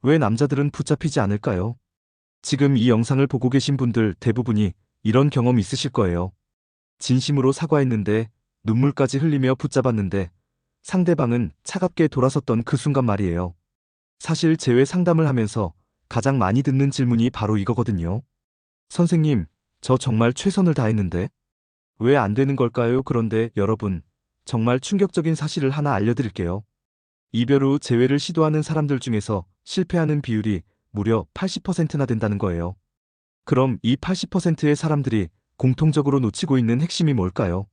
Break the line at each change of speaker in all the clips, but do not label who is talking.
왜 남자들은 붙잡히지 않을까요? 지금 이 영상을 보고 계신 분들 대부분이 이런 경험 있으실 거예요. 진심으로 사과했는데 눈물까지 흘리며 붙잡았는데 상대방은 차갑게 돌아섰던 그 순간 말이에요. 사실 재회 상담을 하면서 가장 많이 듣는 질문이 바로 이거거든요. 선생님, 저 정말 최선을 다했는데 왜 안 되는 걸까요? 그런데 여러분, 정말 충격적인 사실을 하나 알려드릴게요. 이별 후 재회를 시도하는 사람들 중에서 실패하는 비율이 무려 80%나 된다는 거예요. 그럼 이 80%의 사람들이 공통적으로 놓치고 있는 핵심이 뭘까요?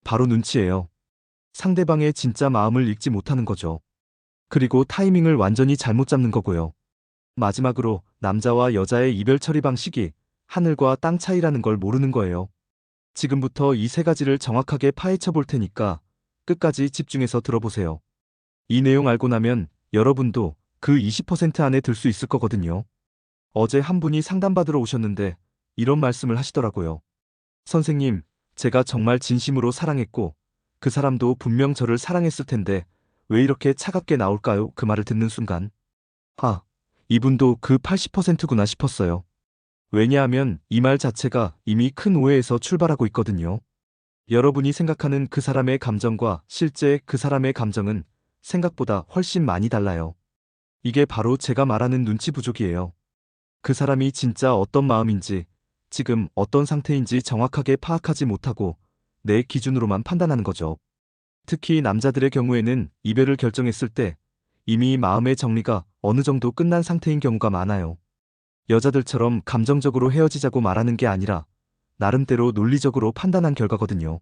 바로 눈치예요. 상대방의 진짜 마음을 읽지 못하는 거죠. 그리고 타이밍을 완전히 잘못 잡는 거고요. 마지막으로 남자와 여자의 이별 처리 방식이 하늘과 땅 차이라는 걸 모르는 거예요. 지금부터 이 세 가지를 정확하게 파헤쳐 볼 테니까 끝까지 집중해서 들어보세요. 이 내용 알고 나면 여러분도 그 20% 안에 들 수 있을 거거든요. 어제 한 분이 상담받으러 오셨는데 이런 말씀을 하시더라고요. 선생님, 제가 정말 진심으로 사랑했고 그 사람도 분명 저를 사랑했을 텐데 왜 이렇게 차갑게 나올까요? 그 말을 듣는 순간 아, 이분도 그 80%구나 싶었어요. 왜냐하면 이 말 자체가 이미 큰 오해에서 출발하고 있거든요. 여러분이 생각하는 그 사람의 감정과 실제 그 사람의 감정은 생각보다 훨씬 많이 달라요. 이게 바로 제가 말하는 눈치 부족이에요. 그 사람이 진짜 어떤 마음인지, 지금 어떤 상태인지 정확하게 파악하지 못하고 내 기준으로만 판단하는 거죠. 특히 남자들의 경우에는 이별을 결정했을 때 이미 마음의 정리가 어느 정도 끝난 상태인 경우가 많아요. 여자들처럼 감정적으로 헤어지자고 말하는 게 아니라 나름대로 논리적으로 판단한 결과거든요.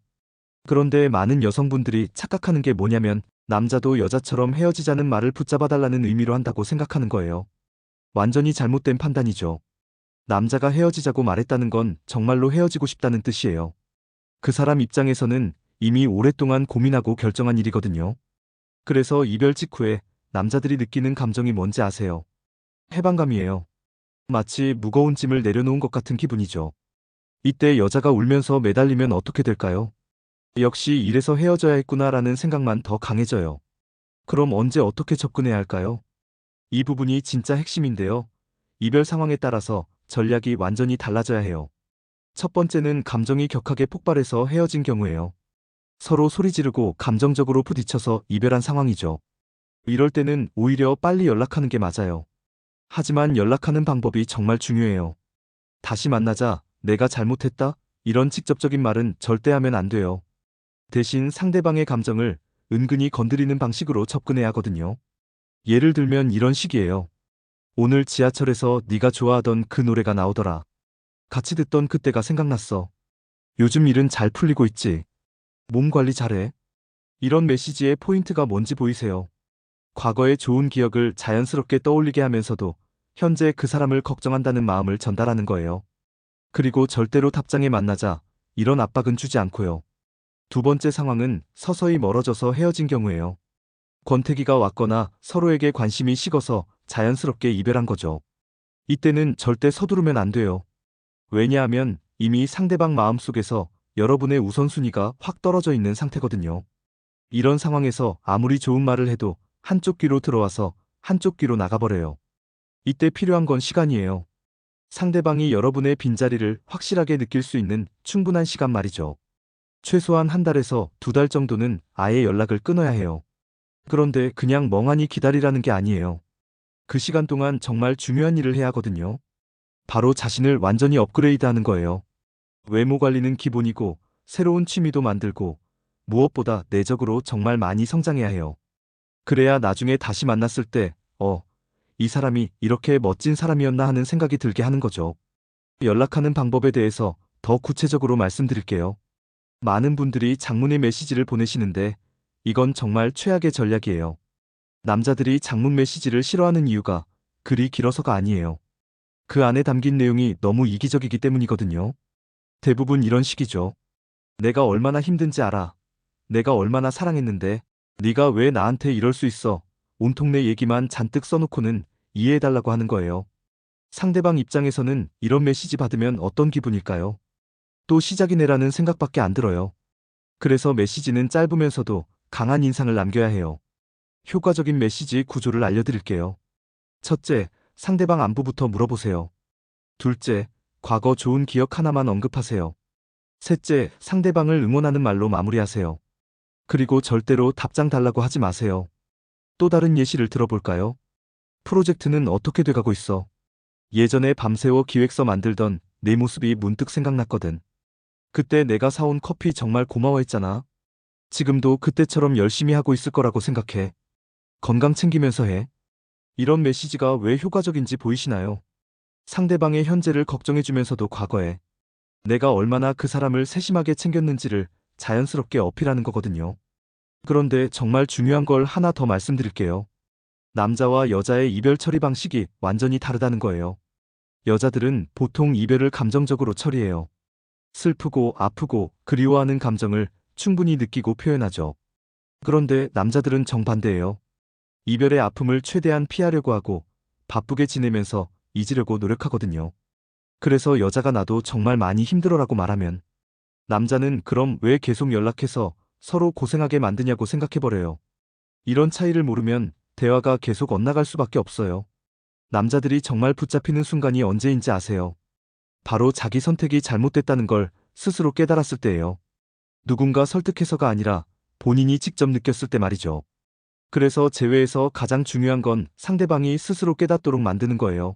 그런데 많은 여성분들이 착각하는 게 뭐냐면 남자도 여자처럼 헤어지자는 말을 붙잡아달라는 의미로 한다고 생각하는 거예요. 완전히 잘못된 판단이죠. 남자가 헤어지자고 말했다는 건 정말로 헤어지고 싶다는 뜻이에요. 그 사람 입장에서는 이미 오랫동안 고민하고 결정한 일이거든요. 그래서 이별 직후에 남자들이 느끼는 감정이 뭔지 아세요? 해방감이에요. 마치 무거운 짐을 내려놓은 것 같은 기분이죠. 이때 여자가 울면서 매달리면 어떻게 될까요? 역시 이래서 헤어져야 했구나라는 생각만 더 강해져요. 그럼 언제 어떻게 접근해야 할까요? 이 부분이 진짜 핵심인데요. 이별 상황에 따라서 전략이 완전히 달라져야 해요. 첫 번째는 감정이 격하게 폭발해서 헤어진 경우예요. 서로 소리 지르고 감정적으로 부딪혀서 이별한 상황이죠. 이럴 때는 오히려 빨리 연락하는 게 맞아요. 하지만 연락하는 방법이 정말 중요해요. 다시 만나자, 내가 잘못했다? 이런 직접적인 말은 절대 하면 안 돼요. 대신 상대방의 감정을 은근히 건드리는 방식으로 접근해야 하거든요. 예를 들면 이런 식이에요. 오늘 지하철에서 네가 좋아하던 그 노래가 나오더라. 같이 듣던 그때가 생각났어. 요즘 일은 잘 풀리고 있지? 몸 관리 잘해? 이런 메시지의 포인트가 뭔지 보이세요? 과거의 좋은 기억을 자연스럽게 떠올리게 하면서도 현재 그 사람을 걱정한다는 마음을 전달하는 거예요. 그리고 절대로 답장에 만나자 이런 압박은 주지 않고요. 두 번째 상황은 서서히 멀어져서 헤어진 경우예요. 권태기가 왔거나 서로에게 관심이 식어서 자연스럽게 이별한 거죠. 이때는 절대 서두르면 안 돼요. 왜냐하면 이미 상대방 마음속에서 여러분의 우선순위가 확 떨어져 있는 상태거든요. 이런 상황에서 아무리 좋은 말을 해도 한쪽 귀로 들어와서 한쪽 귀로 나가버려요. 이때 필요한 건 시간이에요. 상대방이 여러분의 빈자리를 확실하게 느낄 수 있는 충분한 시간 말이죠. 최소한 한 달에서 두 달 정도는 아예 연락을 끊어야 해요. 그런데 그냥 멍하니 기다리라는 게 아니에요. 그 시간 동안 정말 중요한 일을 해야 하거든요. 바로 자신을 완전히 업그레이드하는 거예요. 외모 관리는 기본이고 새로운 취미도 만들고 무엇보다 내적으로 정말 많이 성장해야 해요. 그래야 나중에 다시 만났을 때, 이 사람이 이렇게 멋진 사람이었나 하는 생각이 들게 하는 거죠. 연락하는 방법에 대해서 더 구체적으로 말씀드릴게요. 많은 분들이 장문의 메시지를 보내시는데 이건 정말 최악의 전략이에요. 남자들이 장문 메시지를 싫어하는 이유가 글이 길어서가 아니에요. 그 안에 담긴 내용이 너무 이기적이기 때문이거든요. 대부분 이런 식이죠. 내가 얼마나 힘든지 알아. 내가 얼마나 사랑했는데 네가 왜 나한테 이럴 수 있어. 온통 내 얘기만 잔뜩 써놓고는 이해해달라고 하는 거예요. 상대방 입장에서는 이런 메시지 받으면 어떤 기분일까요? 또 시작이네라는 생각밖에 안 들어요. 그래서 메시지는 짧으면서도 강한 인상을 남겨야 해요. 효과적인 메시지 구조를 알려드릴게요. 첫째, 상대방 안부부터 물어보세요. 둘째, 과거 좋은 기억 하나만 언급하세요. 셋째, 상대방을 응원하는 말로 마무리하세요. 그리고 절대로 답장 달라고 하지 마세요. 또 다른 예시를 들어볼까요? 프로젝트는 어떻게 돼가고 있어? 예전에 밤새워 기획서 만들던 내 모습이 문득 생각났거든. 그때 내가 사온 커피 정말 고마워했잖아. 지금도 그때처럼 열심히 하고 있을 거라고 생각해. 건강 챙기면서 해. 이런 메시지가 왜 효과적인지 보이시나요? 상대방의 현재를 걱정해주면서도 과거에 내가 얼마나 그 사람을 세심하게 챙겼는지를 자연스럽게 어필하는 거거든요. 그런데 정말 중요한 걸 하나 더 말씀드릴게요. 남자와 여자의 이별 처리 방식이 완전히 다르다는 거예요. 여자들은 보통 이별을 감정적으로 처리해요. 슬프고 아프고 그리워하는 감정을 충분히 느끼고 표현하죠. 그런데 남자들은 정반대예요. 이별의 아픔을 최대한 피하려고 하고 바쁘게 지내면서 잊으려고 노력하거든요. 그래서 여자가 나도 정말 많이 힘들어라고 말하면 남자는 그럼 왜 계속 연락해서 서로 고생하게 만드냐고 생각해버려요. 이런 차이를 모르면 대화가 계속 엇나갈 수밖에 없어요. 남자들이 정말 붙잡히는 순간이 언제인지 아세요? 바로 자기 선택이 잘못됐다는 걸 스스로 깨달았을 때예요. 누군가 설득해서가 아니라 본인이 직접 느꼈을 때 말이죠. 그래서 재회에서 가장 중요한 건 상대방이 스스로 깨닫도록 만드는 거예요.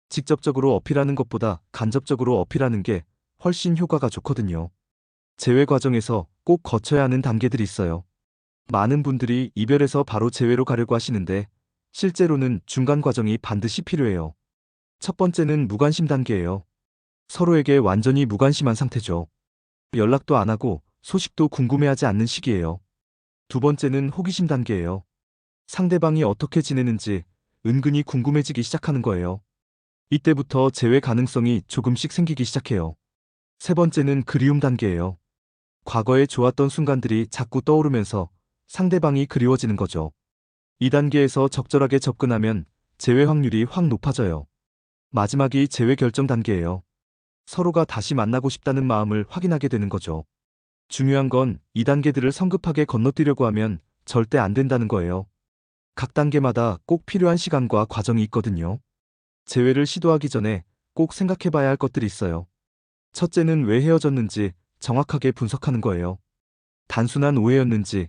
직접적으로 어필하는 것보다 간접적으로 어필하는 게 훨씬 효과가 좋거든요. 재회 과정에서 꼭 거쳐야 하는 단계들이 있어요. 많은 분들이 이별에서 바로 재회로 가려고 하시는데 실제로는 중간 과정이 반드시 필요해요. 첫 번째는 무관심 단계예요. 서로에게 완전히 무관심한 상태죠. 연락도 안 하고 소식도 궁금해하지 않는 시기예요. 두 번째는 호기심 단계예요. 상대방이 어떻게 지내는지 은근히 궁금해지기 시작하는 거예요. 이때부터 재회 가능성이 조금씩 생기기 시작해요. 세 번째는 그리움 단계예요. 과거에 좋았던 순간들이 자꾸 떠오르면서 상대방이 그리워지는 거죠. 이 단계에서 적절하게 접근하면 재회 확률이 확 높아져요. 마지막이 재회 결정 단계예요. 서로가 다시 만나고 싶다는 마음을 확인하게 되는 거죠. 중요한 건 이 단계들을 성급하게 건너뛰려고 하면 절대 안 된다는 거예요. 각 단계마다 꼭 필요한 시간과 과정이 있거든요. 재회를 시도하기 전에 꼭 생각해 봐야 할 것들이 있어요. 첫째는 왜 헤어졌는지 정확하게 분석하는 거예요. 단순한 오해였는지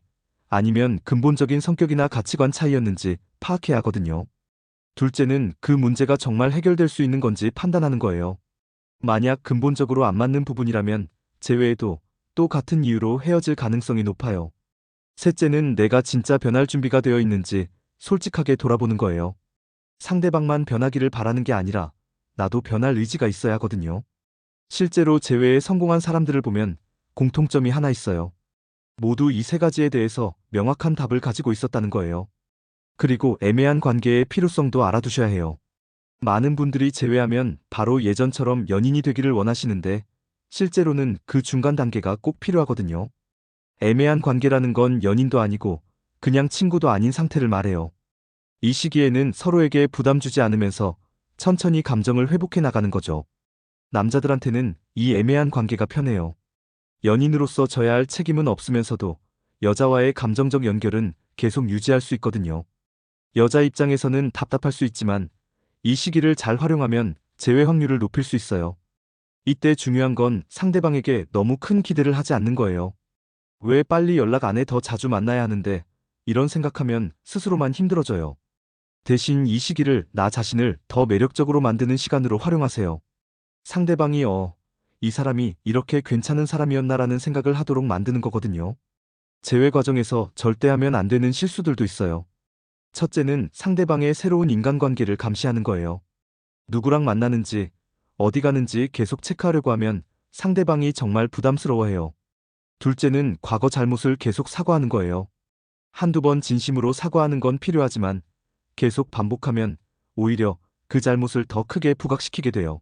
아니면 근본적인 성격이나 가치관 차이였는지 파악해야 하거든요. 둘째는 그 문제가 정말 해결될 수 있는 건지 판단하는 거예요. 만약 근본적으로 안 맞는 부분이라면 재회에도 또 같은 이유로 헤어질 가능성이 높아요. 셋째는 내가 진짜 변할 준비가 되어 있는지 솔직하게 돌아보는 거예요. 상대방만 변하기를 바라는 게 아니라 나도 변할 의지가 있어야 하거든요. 실제로 재회에 성공한 사람들을 보면 공통점이 하나 있어요. 모두 이 세 가지에 대해서 명확한 답을 가지고 있었다는 거예요. 그리고 애매한 관계의 필요성도 알아두셔야 해요. 많은 분들이 재회하면 바로 예전처럼 연인이 되기를 원하시는데 실제로는 그 중간 단계가 꼭 필요하거든요. 애매한 관계라는 건 연인도 아니고 그냥 친구도 아닌 상태를 말해요. 이 시기에는 서로에게 부담 주지 않으면서 천천히 감정을 회복해 나가는 거죠. 남자들한테는 이 애매한 관계가 편해요. 연인으로서 져야 할 책임은 없으면서도 여자와의 감정적 연결은 계속 유지할 수 있거든요. 여자 입장에서는 답답할 수 있지만 이 시기를 잘 활용하면 재회 확률을 높일 수 있어요. 이때 중요한 건 상대방에게 너무 큰 기대를 하지 않는 거예요. 왜 빨리 연락 안 해? 더 자주 만나야 하는데 이런 생각하면 스스로만 힘들어져요. 대신 이 시기를 나 자신을 더 매력적으로 만드는 시간으로 활용하세요. 상대방이 이 사람이 이렇게 괜찮은 사람이었나라는 생각을 하도록 만드는 거거든요. 재회 과정에서 절대 하면 안 되는 실수들도 있어요. 첫째는 상대방의 새로운 인간관계를 감시하는 거예요. 누구랑 만나는지, 어디 가는지 계속 체크하려고 하면 상대방이 정말 부담스러워해요. 둘째는 과거 잘못을 계속 사과하는 거예요. 한두 번 진심으로 사과하는 건 필요하지만 계속 반복하면 오히려 그 잘못을 더 크게 부각시키게 돼요.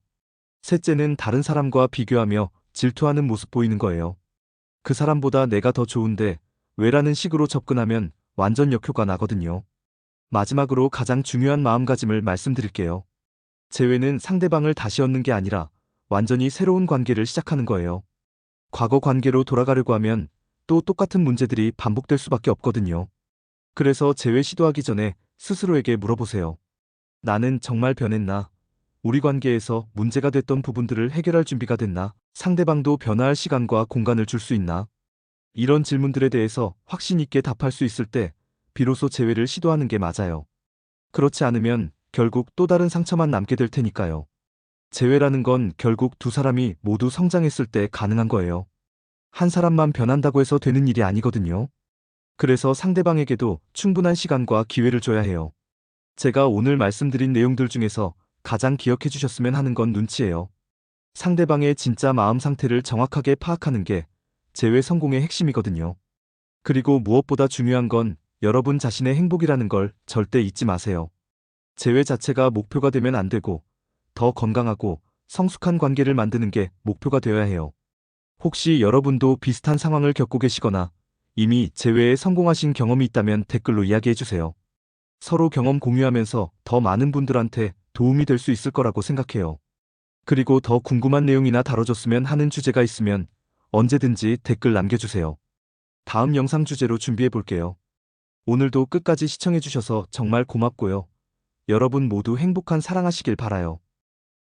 셋째는 다른 사람과 비교하며 질투하는 모습 보이는 거예요. 그 사람보다 내가 더 좋은데 왜라는 식으로 접근하면 완전 역효과 나거든요. 마지막으로 가장 중요한 마음가짐을 말씀드릴게요. 재회는 상대방을 다시 얻는 게 아니라 완전히 새로운 관계를 시작하는 거예요. 과거 관계로 돌아가려고 하면 또 똑같은 문제들이 반복될 수밖에 없거든요. 그래서 재회 시도하기 전에 스스로에게 물어보세요. 나는 정말 변했나? 우리 관계에서 문제가 됐던 부분들을 해결할 준비가 됐나? 상대방도 변화할 시간과 공간을 줄 수 있나? 이런 질문들에 대해서 확신 있게 답할 수 있을 때 비로소 재회를 시도하는 게 맞아요. 그렇지 않으면 결국 또 다른 상처만 남게 될 테니까요. 재회라는 건 결국 두 사람이 모두 성장했을 때 가능한 거예요. 한 사람만 변한다고 해서 되는 일이 아니거든요. 그래서 상대방에게도 충분한 시간과 기회를 줘야 해요. 제가 오늘 말씀드린 내용들 중에서 가장 기억해 주셨으면 하는 건 눈치예요. 상대방의 진짜 마음 상태를 정확하게 파악하는 게 재회 성공의 핵심이거든요. 그리고 무엇보다 중요한 건 여러분 자신의 행복이라는 걸 절대 잊지 마세요. 재회 자체가 목표가 되면 안 되고 더 건강하고 성숙한 관계를 만드는 게 목표가 되어야 해요. 혹시 여러분도 비슷한 상황을 겪고 계시거나 이미 재회에 성공하신 경험이 있다면 댓글로 이야기해 주세요. 서로 경험 공유하면서 더 많은 분들한테 도움이 될 수 있을 거라고 생각해요. 그리고 더 궁금한 내용이나 다뤄줬으면 하는 주제가 있으면 언제든지 댓글 남겨주세요. 다음 영상 주제로 준비해 볼게요. 오늘도 끝까지 시청해 주셔서 정말 고맙고요. 여러분 모두 행복한 사랑하시길 바라요.